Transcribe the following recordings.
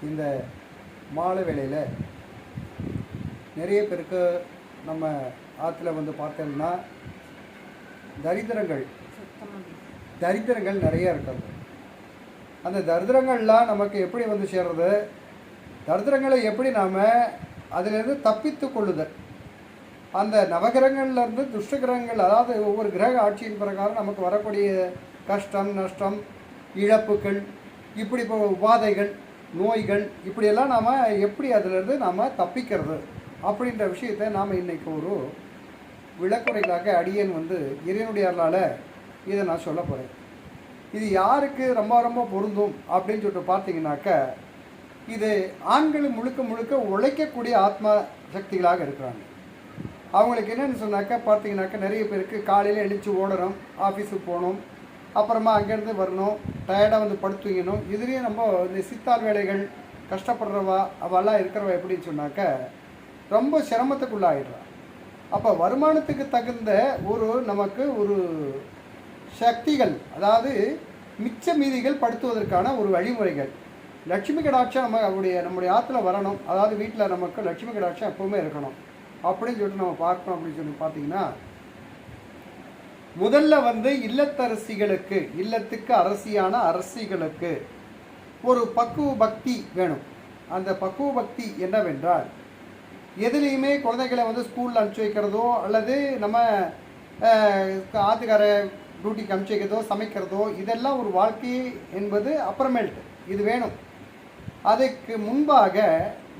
இந்த மாலை வேளையில் நிறைய பேருக்கு நம்ம ஆற்றுல வந்து பார்த்தோம்னா தரித்திரங்கள் நிறைய இருக்கிறது. அந்த தரித்திரங்கள்லாம் நமக்கு எப்படி வந்து சேர்றது, தரித்திரங்களை எப்படி நாம் அதிலிருந்து தப்பித்து கொள்ளுதல், அந்த நவகிரகங்கள்லேருந்து துஷ்டகிரகங்கள், அதாவது ஒவ்வொரு கிரக ஆட்சியின் பிரகாரம் நமக்கு வரக்கூடிய கஷ்டம் நஷ்டம் இழப்புகள், இப்படி இப்போ உபாதைகள் நோய்கள், இப்படியெல்லாம் நாம் எப்படி அதிலிருந்து நாம் தப்பிக்கிறது அப்படின்ற விஷயத்தை நாம் இன்றைக்கி ஒரு விளக்குறைகளாக அடியேன் வந்து இறைவனுடைய அருளால் இதை நான் சொல்ல போகிறேன். இது யாருக்கு ரொம்ப ரொம்ப பொருந்தும் அப்படின்னு சொல்லிட்டு பார்த்தீங்கன்னாக்க, இது ஆண்கள் முழுக்க முழுக்க உழைக்கக்கூடிய ஆத்மா சக்திகளாக இருக்கிறாங்க. அவங்களுக்கு என்னென்னு சொன்னாக்கா பார்த்தீங்கன்னாக்கா, நிறைய பேருக்கு காலையில் எழுந்து ஓடணும், ஆஃபீஸுக்கு போகணும், அப்புறமா அங்கேருந்து வரணும், டயர்டாக வந்து படுத்துங்கணும். இதுலேயும் நம்ம இந்த சித்தார் வேலைகள் கஷ்டப்படுறவா அவெல்லாம் இருக்கிறவா எப்படின்னு சொன்னாக்க ரொம்ப சிரமத்துக்குள்ளாகிடுறா. அப்போ வருமானத்துக்கு தகுந்த நமக்கு ஒரு சக்திகள், அதாவது மிச்ச மீதிகள் படுத்துவதற்கான ஒரு வழிமுறைகள், லட்சுமி கடாட்சம் நம்முடைய ஆற்றுல வரணும், அதாவது வீட்டில் நமக்கு லட்சுமி கடாட்சம் எப்போவுமே இருக்கணும் அப்படின்னு சொல்லிட்டு நம்ம பார்க்கணும். அப்படின்னு சொல்லி பார்த்தீங்கன்னா, முதல்ல வந்து இல்லத்தரசிகளுக்கு, இல்லத்துக்கு அரசியான அரசிகளுக்கு ஒரு பக்குவ பக்தி வேணும். அந்த பக்குவ பக்தி என்னவென்றால், எதுலேயுமே குழந்தைகளை வந்து ஸ்கூலில் அனுப்பிச்சி வைக்கிறதோ அல்லது நம்ம ஆத்துக்கார டியூட்டிக்கு அனுப்பிச்சி வைக்கிறதோ சமைக்கிறதோ, இதெல்லாம் ஒரு வாழ்க்கை என்பது அப்புறமேல்ட்டு இது வேணும். அதுக்கு முன்பாக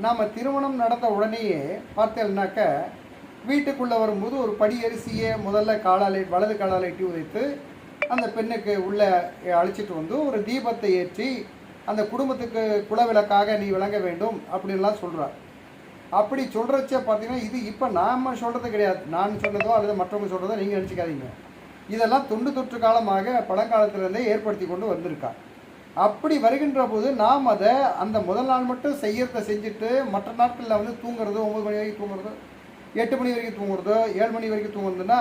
நாம் திருமணம் நடந்த உடனேயே பார்த்தேன்னாக்க, வீட்டுக்குள்ளே வரும்போது ஒரு படி அரிசியை முதல்ல வலது காலால் எட்டி உதைத்து அந்த பெண்ணுக்கு உள்ளே அழைச்சிட்டு வந்து ஒரு தீபத்தை ஏற்றி அந்த குடும்பத்துக்கு குலவிளக்காக நீ விளங்க வேண்டும் அப்படின்லாம் சொல்கிறார். அப்படி சொல்கிறச்ச பார்த்தீங்கன்னா, இது இப்போ நாம் சொல்கிறது கிடையாது, நான் சொல்கிறதோ அல்லது மற்றவங்க சொல்கிறதோ நீங்கள் நினச்சிக்காதீங்க. இதெல்லாம் தொற்று காலமாக பழங்காலத்திலேருந்தே ஏற்படுத்தி கொண்டு வந்திருக்கா. அப்படி வருகின்ற போது நாம் அதை அந்த முதல் நாள் மட்டும் செய்யறதை செஞ்சுட்டு மற்ற நாட்களில் வந்து தூங்குறதோ 9 மணி வரைக்கும் தூங்குறதோ 8 மணி வரைக்கும் தூங்குறதோ 7 மணி வரைக்கும் தூங்குறதுன்னா,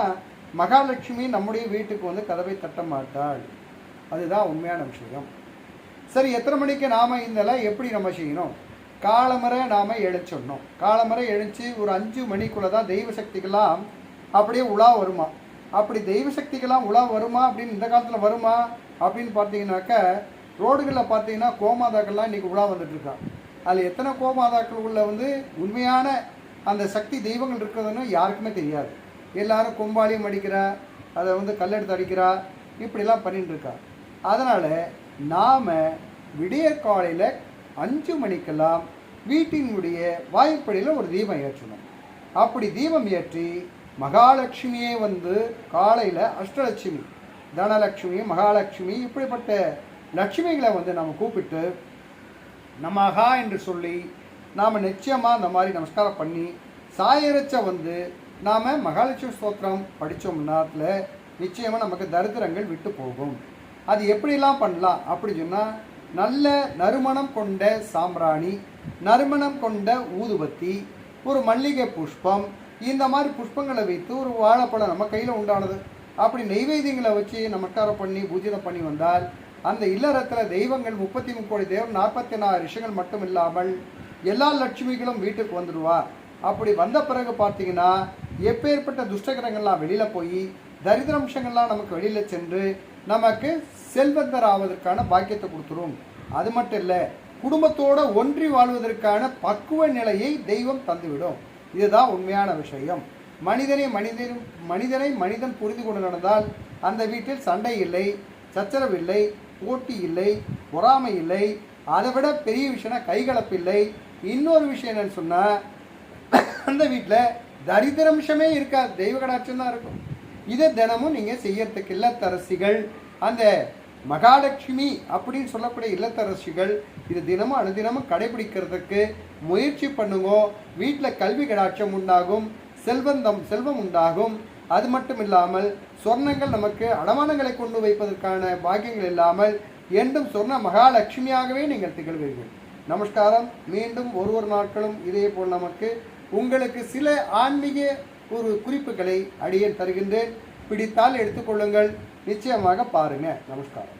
மகாலட்சுமி நம்முடைய வீட்டுக்கு வந்து கதவை தட்ட மாட்டாள். அதுதான் உண்மையான விஷயம். சரி, எத்தனை மணிக்கு நாம் இதெல்லாம் எப்படி நம்ம செய்யணும்? காலமரை நாம் எழுச்சிடணும். காலமரை எழுச்சி ஒரு 5 மணிக்குள்ளே தான் தெய்வ சக்திகள்லாம் அப்படியே உலா வருமா. அப்படி தெய்வ சக்திகள்லாம் உலா வருமா அப்படின்னு இந்த காலத்தில் வருமா அப்படின்னு பார்த்தீங்கன்னாக்க, ரோடுகளில் பார்த்தீங்கன்னா கோமாதாக்கள்லாம் இன்றைக்கி உலா வந்துட்டுருக்கா. அதில் எத்தனை கோமாதாக்கள் உள்ள வந்து உண்மையான அந்த சக்தி தெய்வங்கள் இருக்கிறதுன்னு யாருக்குமே தெரியாது. எல்லாரும் கொம்பாளியும் அடிக்கிறா, அதை வந்து கல்லெடுத்து அடிக்கிறா, இப்படிலாம் பண்ணிட்டு இருக்கா. அதனால் நாம் விடிய காலையில் 5 மணிக்கெல்லாம் வீட்டினுடைய வாய்ப்படியில் ஒரு தீபம் ஏற்றணும். அப்படி தீபம் ஏற்றி மகாலட்சுமியே வந்து காலையில் அஷ்டலட்சுமி, தனலட்சுமி, மகாலட்சுமி, இப்படிப்பட்ட லட்சுமிகளை வந்து நம்ம கூப்பிட்டு நமகா என்று சொல்லி நாம் நிச்சயமாக இந்த மாதிரி நமஸ்காரம் பண்ணி சாயரச்ச வந்து நாம் மகாலட்சுமி ஸ்தோத்திரம் படித்தோம்னா நிச்சயமாக நமக்கு தரித்திரங்கள் விட்டு போகும். அது எப்படிலாம் பண்ணலாம் அப்படி சொன்னால், நல்ல நறுமணம் கொண்ட சாம்பிராணி, நறுமணம் கொண்ட ஊதுபத்தி, ஒரு மல்லிகை புஷ்பம், இந்த மாதிரி புஷ்பங்களை வைத்து ஒரு வாழைப்பழம் நம்ம கையில் உண்டானது அப்படி நெய்வேத்தியங்களை வச்சு நமஸ்காரம் பண்ணி பூஜிதம் பண்ணி வந்தால், அந்த இல்லறத்தில் தெய்வங்கள் 33 கோடி தேவர் 44 ரிஷிகள் மட்டும் இல்லாமல் எல்லா லட்சுமிகளும் வீட்டுக்கு வந்துடுவா. அப்படி வந்த பிறகு பார்த்தீங்கன்னா, எப்பேற்பட்ட துஷ்டகிரகங்கள்லாம் வெளியில் போய் தரித்திரம்சங்கள்லாம் நமக்கு வெளியில் சென்று நமக்கு செல்வந்தர் ஆவதற்கான பாக்கியத்தை கொடுத்துரும். அது மட்டும் இல்லை, குடும்பத்தோடு ஒன்றி வாழ்வதற்கான பக்குவ நிலையை தெய்வம் தந்துவிடும். இதுதான் உண்மையான விஷயம். மனிதனை மனிதன் புரிந்து கொண்டு நடந்தால் அந்த வீட்டில் சண்டை இல்லை, சச்சரவு இல்லை, போட்டி இல்லை, பொறாமை இல்லை. அதை விட பெரிய விஷயம்னா கைகலப்பில்லை. இன்னொரு விஷயம் என்னன்னு சொன்னால், அந்த வீட்டில் தரித்திரம்சமே இருக்காது, தெய்வ கடாட்சம் தான் இருக்கும். இதை தினமும் நீங்கள் செய்யறதுக்கு இல்லத்தரசிகள், அந்த மகாலட்சுமி அப்படின்னு சொல்லக்கூடிய இல்லத்தரசிகள் இது தினமும் அனுதினமும் கடைபிடிக்கிறதுக்கு முயற்சி பண்ணுங்க. வீட்டில் கல்வி கடாட்சம் உண்டாகும், செல்வம் உண்டாகும். அது மட்டும் இல்லாமல் சொர்ணங்கள் நமக்கு அடமானங்களை கொண்டு வைப்பதற்கான பாக்கியங்கள் இல்லாமல் என்றும் சொன்ன மகாலட்சுமியாகவே நீங்கள் திகழ்வீர்கள். நமஸ்காரம். மீண்டும் ஒரு நாட்களும் இதே போல் நமக்கு உங்களுக்கு சில ஆன்மீக ஒரு குறிப்புகளை அடியேன் தருகின்றேன். பிடித்தால் எடுத்துக்கொள்ளுங்கள், நிச்சயமாக பாருங்கள். நமஸ்காரம்.